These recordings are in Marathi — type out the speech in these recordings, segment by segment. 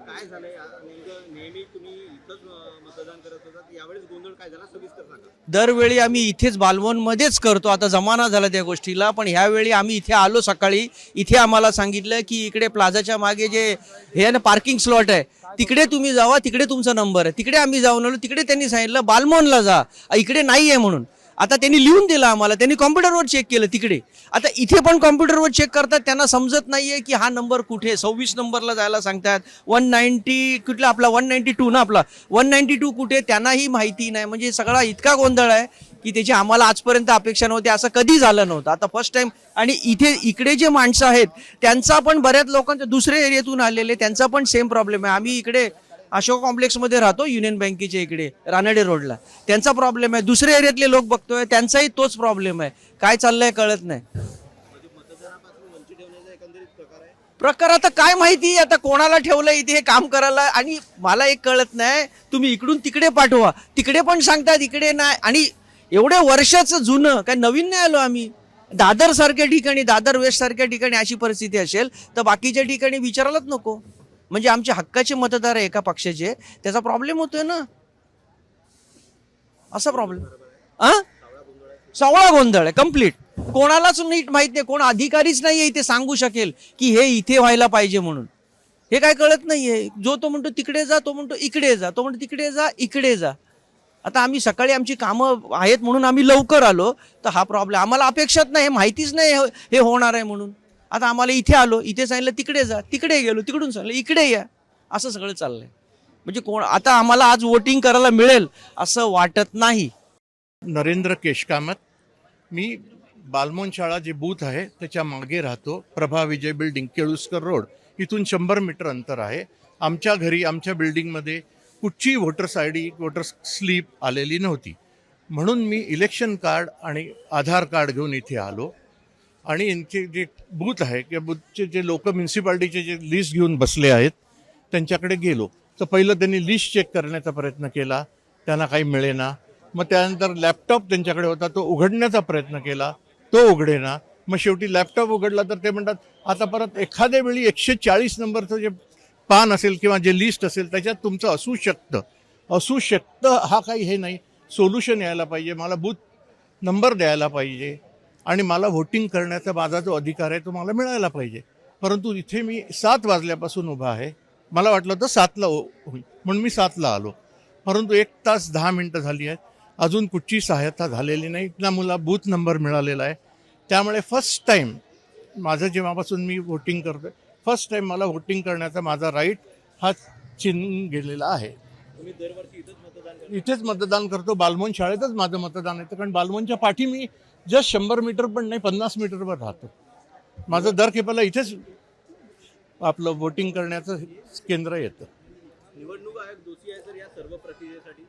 काय झालंय नेमकं? नेहमी तुम्ही इथंच मतदान करत होता, यावेळेस गोंधळ काय झाला सविस्तर सांगा. दरवेळी आम्ही इथेच बालवनमध्येच करतो, आता जमाना झाला त्या गोष्टीला. पण ह्यावेळी आम्ही इथे आलो सकाळी, इथे आम्हाला सांगितलं की इकडे प्लाझाच्या मागे जे हे आहे ना पार्किंग स्लॉट आहे, तिकडे तुम्ही जावा, तिकडे तुमचा नंबर आहे. तिकडे आम्ही जाऊन आलो, तिकडे त्यांनी सांगितलं बालमोहनला जा, इकडे नाही आहे म्हणून. आता त्यांनी लिहून दिलं आम्हाला, त्यांनी कॉम्प्युटरवर चेक केलं तिकडे. आता इथे पण कॉम्प्युटरवर चेक करतात, त्यांना समजत नाहीये की हा नंबर कुठे. 26 नंबरला जायला सांगतात, 190 कुठला आपला 192 ना, आपला 192 कुठे त्यांनाही माहिती नाही. म्हणजे सगळा इतका गोंधळ आहे की त्याची आम्हाला आजपर्यंत अपेक्षा नव्हती, असं कधी झालं नव्हतं. आता फर्स्ट टाइम. आणि इकडे जे माणसं आहेत त्यांचा पण बऱ्याच लोकांच्या दुसऱ्या एरियातून आलेले, त्यांचा पण सेम प्रॉब्लेम आहे. आम्ही इकडे अशोक कॉम्प्लेक्समध्ये राहतो, युनियन बँकेच्या इकडे रानडे रोडला, त्यांचा प्रॉब्लेम आहे. दुसऱ्या एरियातले लोक बघतोय, त्यांचाही तोच प्रॉब्लेम आहे. काय चाललंय कळत नाही. मतदानापासून वंचित ठेवण्याचा एकंदरीत प्रकार आहे. प्रकार आता काय माहिती, आता कोणाला ठेवलं इथे हे काम करायला. आणि मला एक कळत नाही, तुम्ही इकडून तिकडे पाठवा, तिकडे पण सांगतात इकडे नाही. आणि एवढ्या वर्षाचं जुनं, काय नवीन नाही आलो आम्ही. दादर सारख्या ठिकाणी, दादर वेस्ट सारख्या ठिकाणी अशी परिस्थिती असेल तर बाकीच्या ठिकाणी विचारायलाच नको. म्हणजे आमचे हक्काचे मतदार आहे एका पक्षाचे, त्याचा प्रॉब्लेम होतोय ना, असा प्रॉब्लेम. सावळा गोंधळ आहे कम्प्लीट. कोणालाच नीट माहित नाही, कोण अधिकारीच नाहीये इथे सांगू शकेल की हे इथे व्हायला पाहिजे म्हणून. हे काय कळत नाहीये. जो तो म्हणतो तिकडे जा, तो म्हणतो इकडे जा, तो म्हणतो तिकडे जा, इकडे जा. आता आम्ही सकाळी आमची कामं आहेत म्हणून आम्ही लवकर आलो, तर हा प्रॉब्लेम आम्हाला अपेक्षाच नाही, हे माहितीच नाही हे होणार आहे म्हणून. आता आम्हाला इथे आलो, इथे सांगितलं तिकडे जा, तिकडे गेलो, तिकडून सांगितलं इकडे या, असं सगळं चाललंय. म्हणजे कोण आता आम्हाला आज वोटिंग करायला मिळेल असं वाटत नाही. नरेंद्र केशकामत, मी बालमोहन शाळा जे बूथ आहे त्याच्या मागे राहतो. प्रभा विजय बिल्डिंग, केळुस्कर रोड, इथून 100 मीटर अंतर आहे. आमच्या घरी, आमच्या बिल्डिंगमध्ये कुठची voters I D, voter slip आलेली नव्हती. म्हणून मी इलेक्शन कार्ड आणि आधार कार्ड घेऊन इथे आलो. आणि यांचे जे बूथ आहे किंवा बूथचे जे लोक म्युन्सिपाल्टीचे जे लिस्ट घेऊन बसले आहेत त्यांच्याकडे गेलो, तर पहिलं त्यांनी लिस्ट चेक करण्याचा प्रयत्न केला, त्यांना काही मिळेना. मग त्यानंतर लॅपटॉप त्यांच्याकडे होता, तो उघडण्याचा प्रयत्न केला, तो उघडेना. मग शेवटी लॅपटॉप उघडला तर ते म्हणतात आता परत एखाद्या वेळी 140 नंबरचं जे पान असेल किंवा जे लिस्ट असेल त्याच्यात तुमचं असू शकतं हा काही हे नाही. सोल्युशन यायला पाहिजे, मला बूथ नंबर द्यायला पाहिजे आणि मला व्होटिंग करण्याचा माझा जो अधिकार आहे तो मला मिळायला पाहिजे. परंतु इथे मी 7 वाजल्यापासून उभा आहे. मला वाटलं होतं 7ला होईल म्हणून मी 7ला आलो, परंतु 1 तास 10 मिनटं झाली आहेत, अजून कुठची सहायता झालेली नाही ना, मला बूथ नंबर मिळालेला आहे. त्यामुळे फर्स्ट टाईम माझं जेव्हापासून मी व्होटिंग करतोय, फर्स्ट टाईम मला व्होटिंग करण्याचा माझा राईट हा चिन्ह गेलेला आहे. तुम्ही दरवर्षी इथेच मतदान करतो, बालमोहन शाळेतच माझं मतदान येतं. कारण बालमोहनच्या पाठी मी जस्ट 100 मीटर पण नाही, 50 मीटरवर राहतो. माझं दर खेपाला इथेच आपलं व्होटिंग करण्याचं केंद्र येतं. निवडणूक आयोग दोषी आहे तर या सर्व प्रक्रियेसाठी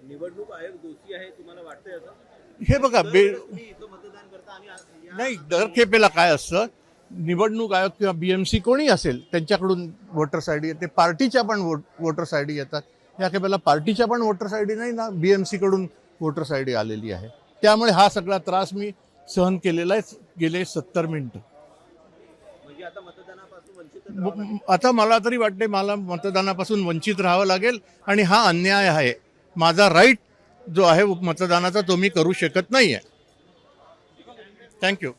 निवडणूक आयोग दोषी आहे तुम्हाला वाटतंय असं? हे बघा तुम्ही इथं मतदान करता आणि नाही, दर खेपेला काय असतं, निवडणूक आयोग किंवा BMC कोणी असेल त्यांच्याकडून वोटर्स आय डी येते, पार्टीच्या पण वोटर्स आय डी येतात. या खेपेला पार्टीच्या पण वोटर्स आय डी नाही ना, BMC कडून वोटर्स आय डी आलेली आहे. त्यामुळे हा सगळा त्रास मी सहन केलेला आहे गेले 70 मिनिटं. म्हणजे आता मतदानापासून वंचित आता मला तरी वाटते मला मतदानापासून वंचित राहावं लागेल आणि हा अन्याय आहे. माझा राईट जो आहे मतदानाचा तो मी करू शकत नाही आहे. थँक्यू.